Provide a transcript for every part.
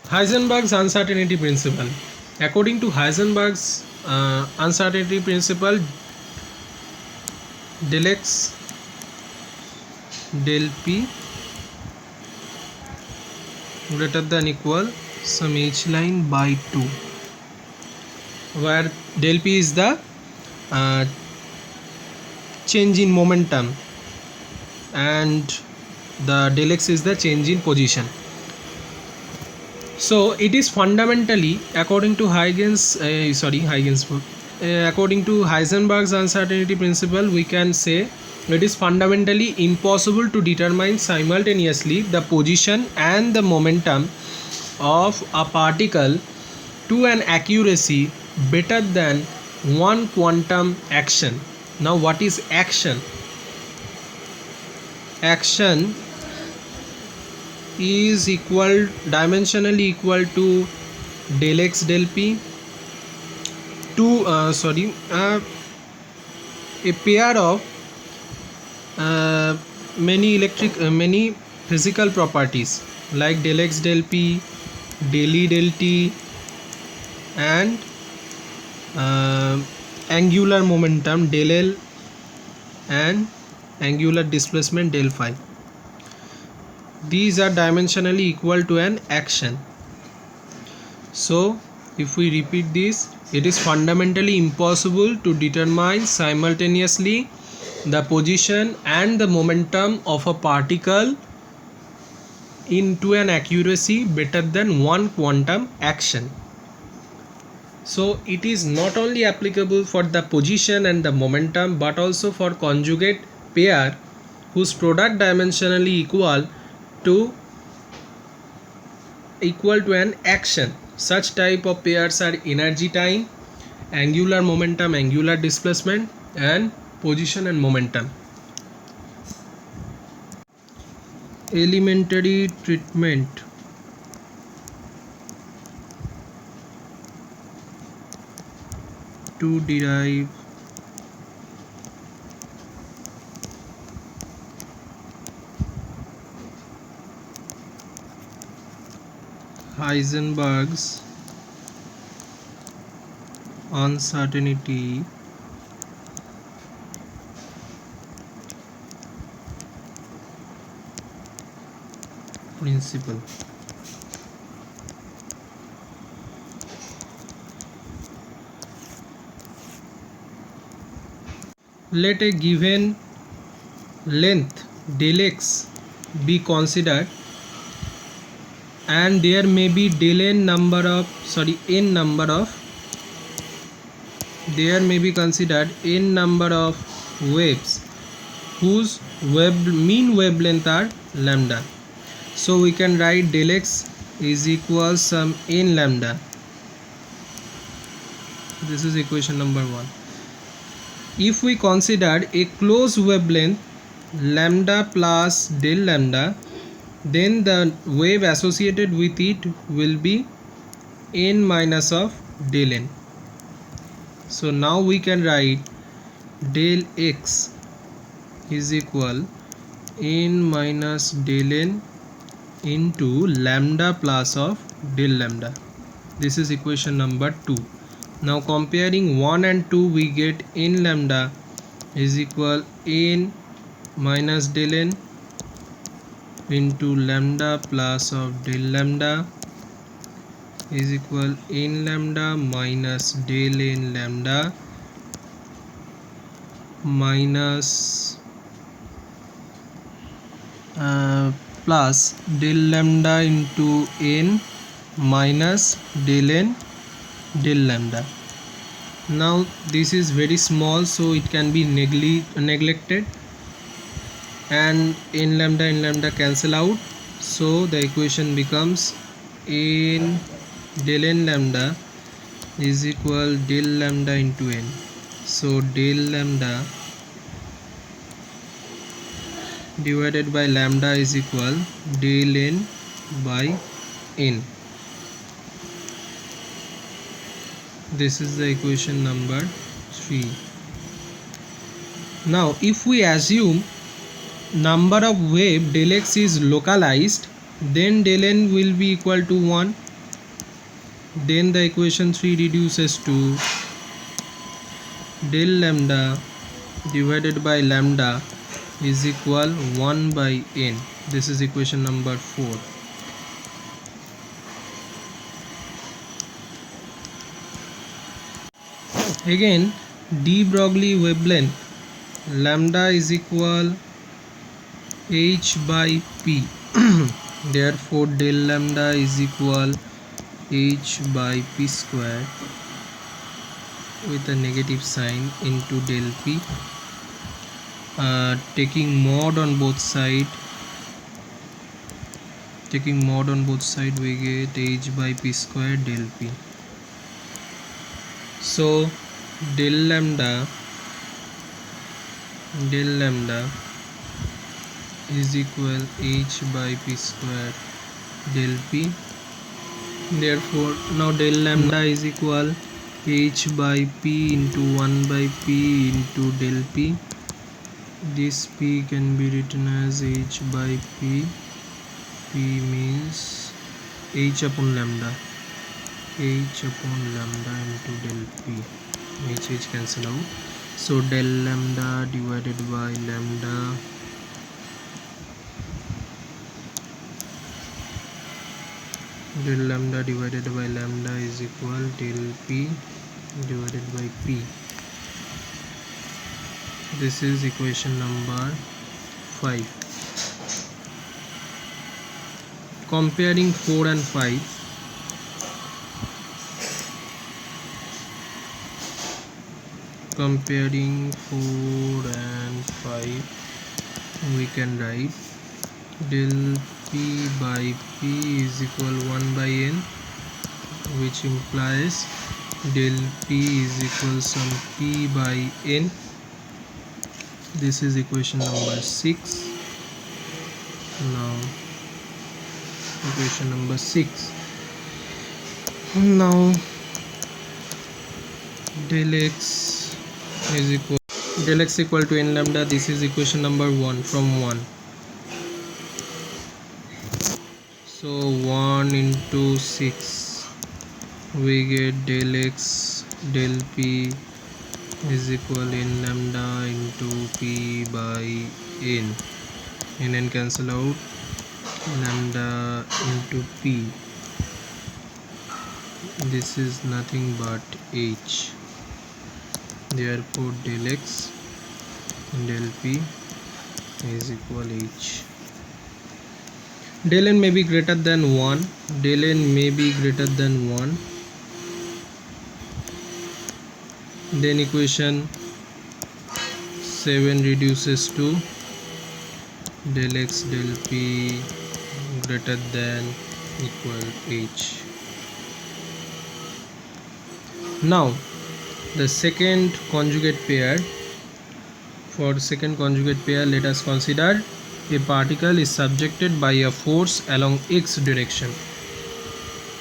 Heisenberg's uncertainty principle. According to Heisenberg's uncertainty principle, del x del p greater than equal some h line by 2, where del p is the change in momentum and the del x is the change in position. So it is fundamentally, according to according to Heisenberg's uncertainty principle, we can say it is fundamentally impossible to determine simultaneously the position and the momentum of a particle to an accuracy better than one quantum action. Now, what is action? Action is dimensionally equal to del x del p to a pair of many physical properties like del x del p, del e del t, and angular momentum del l and angular displacement del phi. These are dimensionally equal to an action. So if we repeat this, it is fundamentally impossible to determine simultaneously the position and the momentum of a particle into an accuracy better than one quantum action. So it is not only applicable for the position and the momentum, but also for conjugate pair whose product dimensionally equal to an action. Such type of pairs are energy time, angular momentum, angular displacement, and position and momentum. Elementary treatment. To derive Heisenberg's uncertainty principle. Let a given length del x be considered, and there may be n number of there may be considered n number of waves whose mean wavelength are lambda. So we can write del x is equal some n lambda. This is equation number 1. If we consider a closed wavelength lambda plus del lambda, then the wave associated with it will be n minus of del n. So now we can write del x is equal n minus del n into lambda plus of del lambda. This is equation number 2. Now comparing 1 and 2, we get n lambda is equal n minus del n into lambda plus of del lambda is equal n lambda minus del n lambda minus plus del lambda into n minus del n del lambda. Now this is very small, so it can be neglected, and n lambda cancel out, so the equation becomes n del n lambda is equal del lambda into n. So del lambda divided by lambda is equal del n by n. This is the equation number 3. Now if we assume number of wave del x is localized, then del n will be equal to 1. Then the equation 3 reduces to del lambda divided by lambda is equal 1 by n. This is equation number 4. Again, de Broglie wavelength lambda is equal h by p. Therefore del lambda is equal h by p square with a negative sign into del p. Taking mod on both sides, we get h by p square del p. So del lambda is equal h by p square del p. Therefore now del lambda is equal h by p into 1 by p into del p. This p can be written as h by p. P means h upon lambda into del p. H cancel out. So del lambda divided by lambda is equal del p divided by p. This is equation number 5. Comparing 4 and 5, we can write del p by p is equal 1 by n, which implies del p is equal some p by n. This is equation number 6. Now equation number 6. Now del x equal to n lambda. This is equation number 1 from 1. So 1 into 6, we get del x del p is equal n lambda into p by n. N cancel out, lambda into p. This is nothing but h. Therefore del x del p is equal h. Del n may be greater than 1. Then equation 7 reduces to del x del p greater than equal h. Now the second conjugate pair. For second conjugate pair, let us consider a particle is subjected by a force along x direction.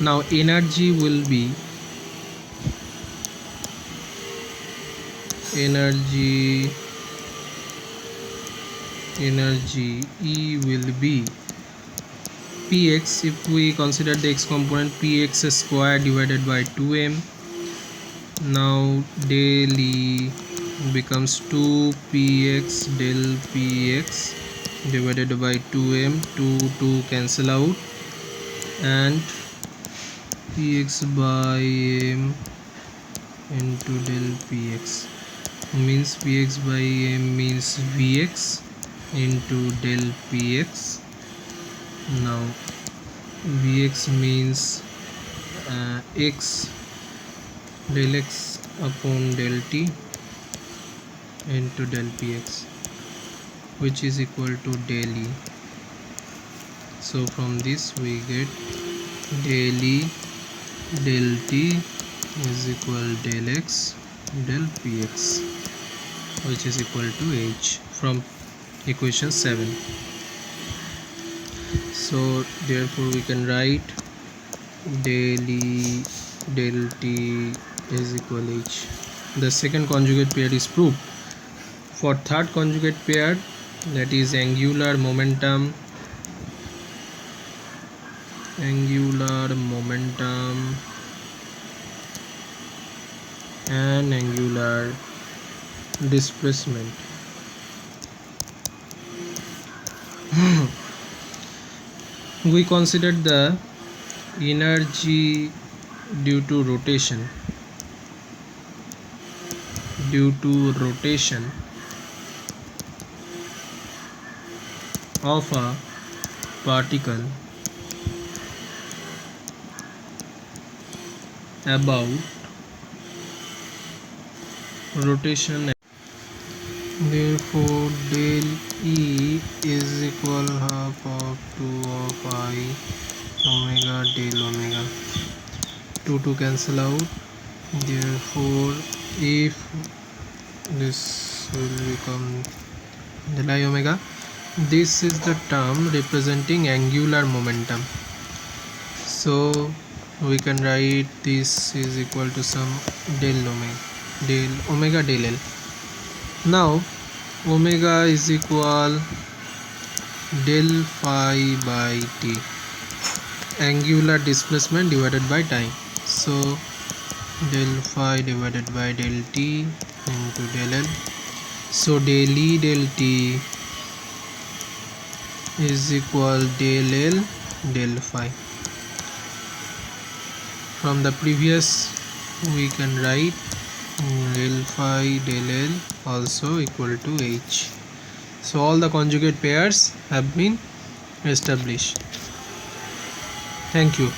Now energy will be energy E will be px. If we consider the x component, px square divided by 2m. Now del E becomes 2px del px divided by 2m. 2 cancel out, and px by m into del px means px by m means vx into del px. Now vx means x del x upon del t into del px, which is equal to del E. So from this we get del E del t is equal del x del px, which is equal to h from equation 7. So therefore we can write del E del t is equal h. The second conjugate pair is proved. For third conjugate pair, that is angular momentum and angular displacement. We considered the energy due to rotation of a particle about rotation. Therefore del E is equal half of 2 of I omega del omega. 2 to cancel out. Therefore if this will become del I omega, this is the term representing angular momentum. So we can write this is equal to some del omega del L. Now omega is equal del phi by t, angular displacement divided by time. So del phi divided by del t into del L. So del E del t is equal del L del phi. From the previous we can write del phi del L also equal to H. So all the conjugate pairs have been established. Thank you.